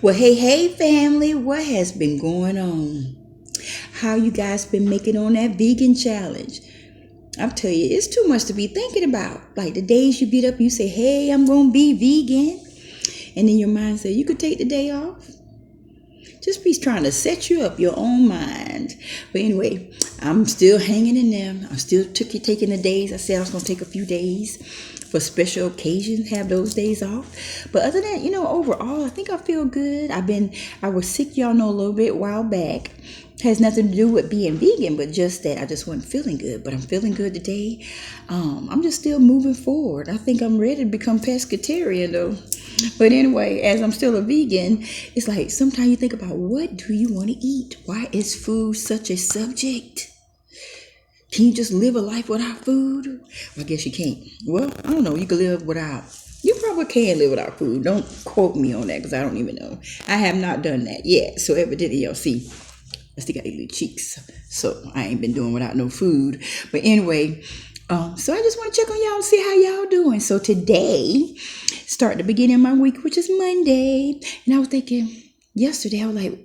Well, hey, family, what has been going on? How you guys been making on that vegan challenge? I'm telling you, it's too much to be thinking about. Like the days you get up, you say, hey, I'm going to be vegan. And then your mind says, you could take the day off. Just be trying to set you up your own mind. But anyway, I'm still hanging in there. I'm still taking the days. I said I was going to take a few days for special occasions, have those days off. But other than that, overall, I think I feel good. I was sick, y'all know, a little bit a while back. Has nothing to do with being vegan, but just that I just wasn't feeling good. But I'm feeling good today. I'm just still moving forward. I think I'm ready to become pescatarian though. But anyway, as I'm still a vegan, it's like sometimes you think about, what do you want to eat? Why is food such a subject? Can you just live a life without food? Well, I guess you can't. Well, I don't know. You can live without. You probably can live without food. Don't quote me on that because I don't even know. I have not done that yet. So evidently, y'all see, I still got little cheeks. So I ain't been doing without no food. But anyway, so I just want to check on y'all and see how y'all doing. So today, start the beginning of my week, which is Monday. And I was thinking yesterday, I was like,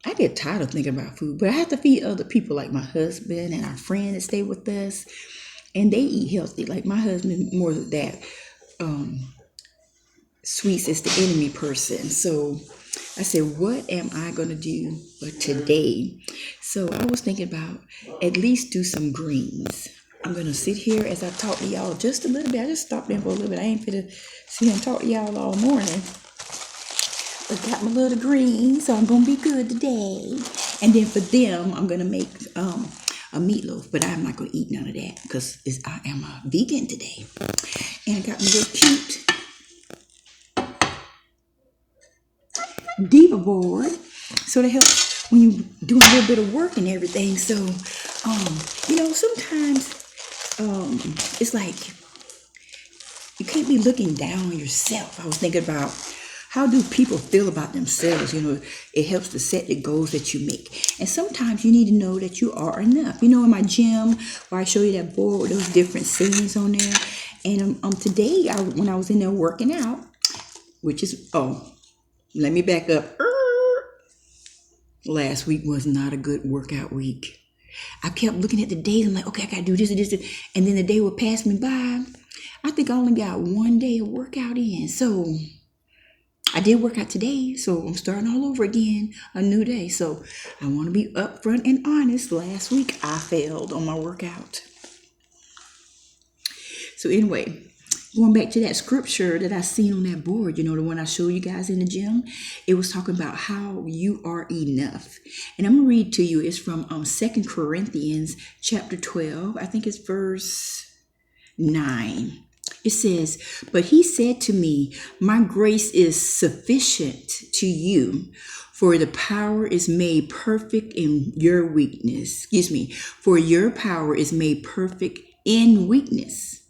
I get tired of thinking about food, but I have to feed other people like my husband and our friend that stay with us. And they eat healthy. Like my husband, more of that sweets is the enemy person. So I said, what am I going to do for today? So I was thinking about at least do some greens. I'm going to sit here as I talk to y'all just a little bit. I just stopped in for a little bit. I ain't finna sit here and talk to y'all all morning. I got my little greens, so I'm going to be good today. And then for them, I'm going to make a meatloaf. But I'm not going to eat none of that because I am a vegan today. And I got my little cute Diva board. So to help when you do a little bit of work and everything. So, sometimes it's like you can't be looking down on yourself. I was thinking about how do people feel about themselves? It helps to set the goals that you make. And sometimes you need to know that you are enough. In my gym, where I show you that board with those different sayings on there. And today, when I was in there working out, which is, let me back up. Last week was not a good workout week. I kept looking at the days. I'm like, okay, I got to do this and this. And then the day would pass me by. I think I only got one day of workout in. So I did work out today. So I'm starting all over again, a new day. So I want to be upfront and honest. Last week I failed on my workout. So anyway, going back to that scripture that I seen on that board, the one I showed you guys in the gym, it was talking about how you are enough. And I'm going to read to you. It's from 2 Corinthians chapter 12. I think it's verse 9. It says, but he said to me, my grace is sufficient to you, for the power is made perfect in your weakness. For your power is made perfect in weakness.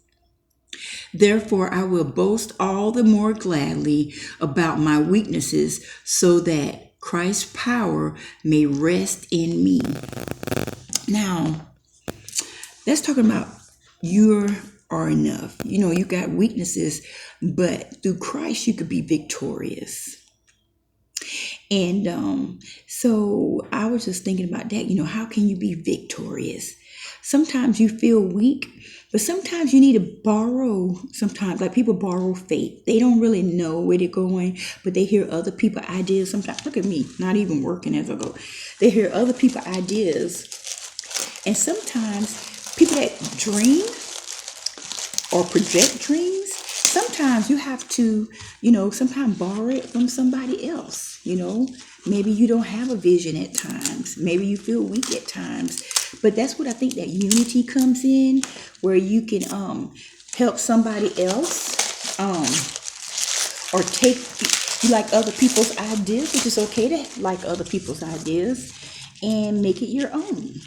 Therefore, I will boast all the more gladly about my weaknesses, so that Christ's power may rest in me. Now, that's talking about you are enough. You got weaknesses, but through Christ, you could be victorious. And so I was just thinking about that. How can you be victorious? Sometimes you feel weak, but sometimes you need to borrow. Sometimes, like people borrow faith. They don't really know where they're going, but they hear other people's ideas. Sometimes, look at me, not even working as I go. They hear other people's ideas. And sometimes people that dream or project dreams, sometimes you have to, sometimes borrow it from somebody else. Maybe you don't have a vision at times. Maybe you feel weak at times. But that's what I think that unity comes in, where you can help somebody else or take, you like other people's ideas, which is okay to like other people's ideas, and make it your own,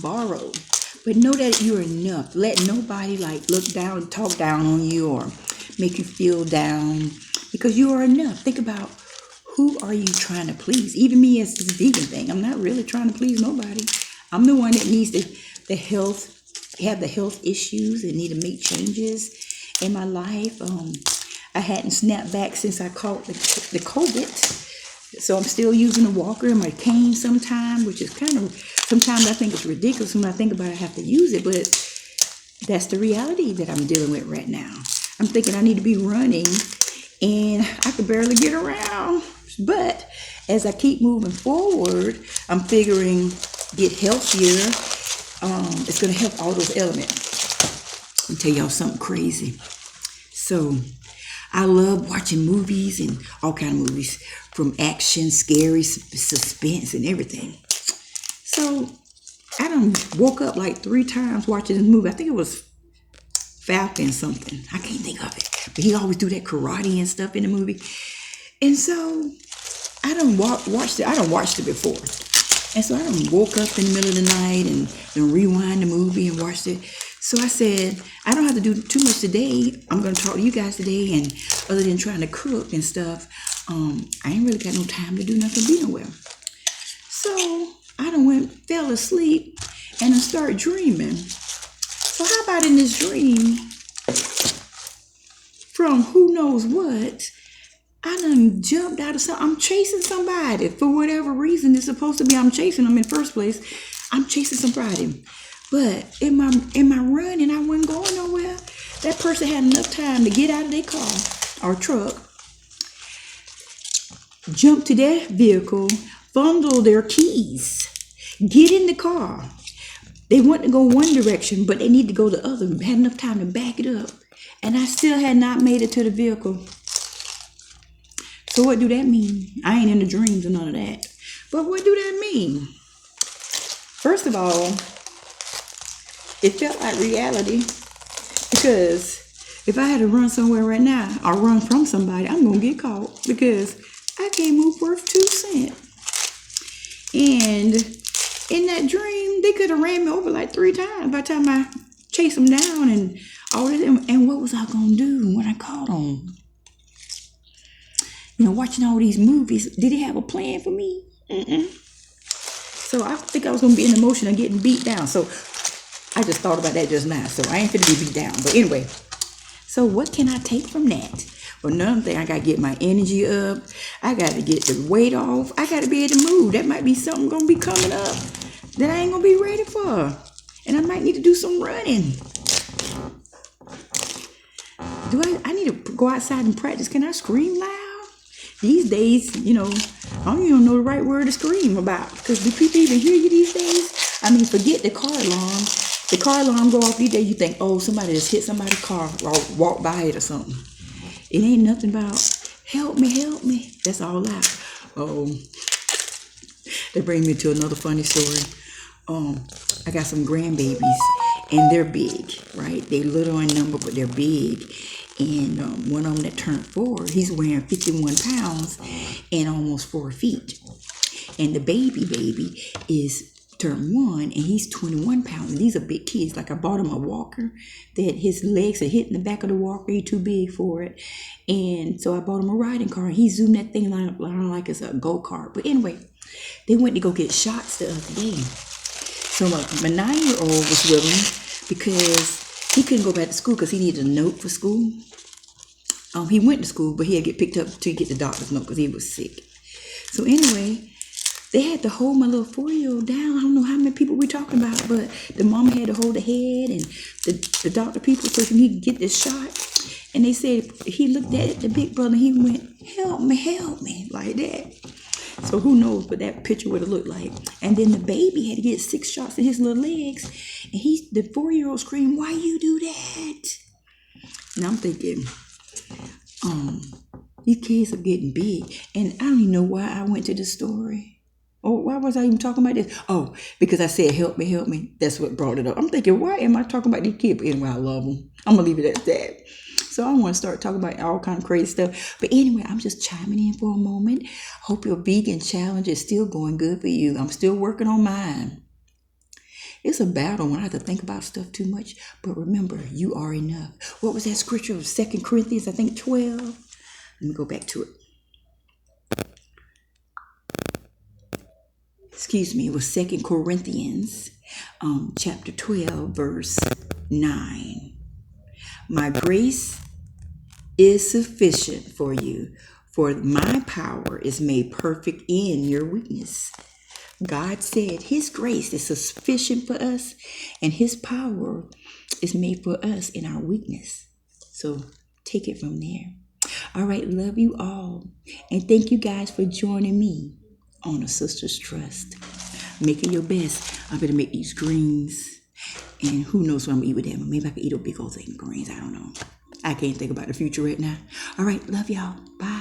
borrow. But know that you're enough. Let nobody look down, talk down on you or make you feel down, because you are enough. Think about, who are you trying to please? Even me as this vegan thing, I'm not really trying to please nobody. I'm the one that needs the health, have the health issues and need to make changes in my life. I hadn't snapped back since I caught the COVID. So I'm still using a walker and my cane sometimes, which is kind of, sometimes I think it's ridiculous when I think about it, I have to use it, but that's the reality that I'm dealing with right now. I'm thinking I need to be running and I could barely get around. But as I keep moving forward, I'm figuring get healthier. It's going to help all those elements. Let me tell y'all something crazy. So I love watching movies and all kind of movies, from action, scary, suspense, and everything. So I done woke up like 3 times watching this movie. I think it was Falcon something. I can't think of it. But he always do that karate and stuff in the movie. And so I done watched it. I done watched it before. And so I done woke up in the middle of the night and then rewind the movie and watched it. So I said, I don't have to do too much today. I'm going to talk to you guys today. And other than trying to cook and stuff, I ain't really got no time to do nothing, be nowhere. So I done fell asleep and I started dreaming. So how about in this dream, from who knows what, I done jumped out of something. I'm chasing somebody. For whatever reason, it's supposed to be I'm chasing them in the first place. I'm chasing somebody. But in my running, I wasn't going nowhere. That person had enough time to get out of their car or truck, jump to their vehicle, fondle their keys, get in the car. They want to go one direction, but they need to go the other. Had enough time to back it up. And I still had not made it to the vehicle. So what do that mean? I ain't in the dreams or none of that. But what do that mean? First of all, it felt like reality, because if I had to run somewhere right now or run from somebody, I'm going to get caught because I can't move worth 2 cents. And in that dream, they could have ran me over like 3 times by the time I chased them down and all this. And what was I going to do when I caught them? You know, watching all these movies, did he have a plan for me? So I think I was going to be in the motion of getting beat down. So I just thought about that just now. So I ain't finna be beat down. But anyway, so what can I take from that? Well, another thing, I got to get my energy up. I got to get the weight off. I got to be able to move. That might be something going to be coming up that I ain't going to be ready for. And I might need to do some running. I need to go outside and practice. Can I scream loud? These days, you know, I don't even know the right word to scream about. Because do people even hear you these days? I mean, forget the car alarm. The car alarm go off these days, you think, oh, somebody just hit somebody's car or walked by it or something. It ain't nothing about, help me, help me. That's all out. That brings me to another funny story. I got some grandbabies, and they're big, right? They little in number, but they're big. And one of them that turned 4, he's weighing 51 pounds and almost 4 feet. And the baby is turned 1, and he's 21 pounds. And these are big kids. Like, I bought him a walker that his legs are hitting the back of the walker. He's too big for it. And so I bought him a riding car. He zoomed that thing around like it's a go-kart. But anyway, they went to go get shots the other day. So my 9-year-old was with him because he couldn't go back to school because he needed a note for school. He went to school, but he had to get picked up to get the doctor's note because he was sick. So anyway, they had to hold my little 4-year-old down. I don't know how many people we're talking about, but the mama had to hold the head and the doctor people so he could get this shot. And they said he looked at the big brother and he went, help me, like that. So who knows what that picture would have looked like. And then the baby had to get 6 shots in his little legs. And the 4-year-old screamed, why you do that? And I'm thinking, these kids are getting big. And I don't even know why I went to this story. Oh, why was I even talking about this? Oh, because I said, help me. That's what brought it up. I'm thinking, why am I talking about these kids? But anyway, I love them. I'm going to leave it at that. So I want to start talking about all kind of crazy stuff. But anyway, I'm just chiming in for a moment. Hope your vegan challenge is still going good for you. I'm still working on mine. It's a battle when I have to think about stuff too much. But remember, you are enough. What was that scripture of 2 Corinthians, I think 12? Let me go back to it. It was 2 Corinthians chapter 12, verse 9. My grace is sufficient for you, for my power is made perfect in your weakness. God said his grace is sufficient for us, and his power is made for us in our weakness. So take it from there. All right, love you all. And thank you guys for joining me on A Sister's Trust. Make it your best. I'm going to make these greens. And who knows what I'm going to eat with them. Maybe I can eat a big old thing of greens. I don't know. I can't think about the future right now. All right, love y'all. Bye.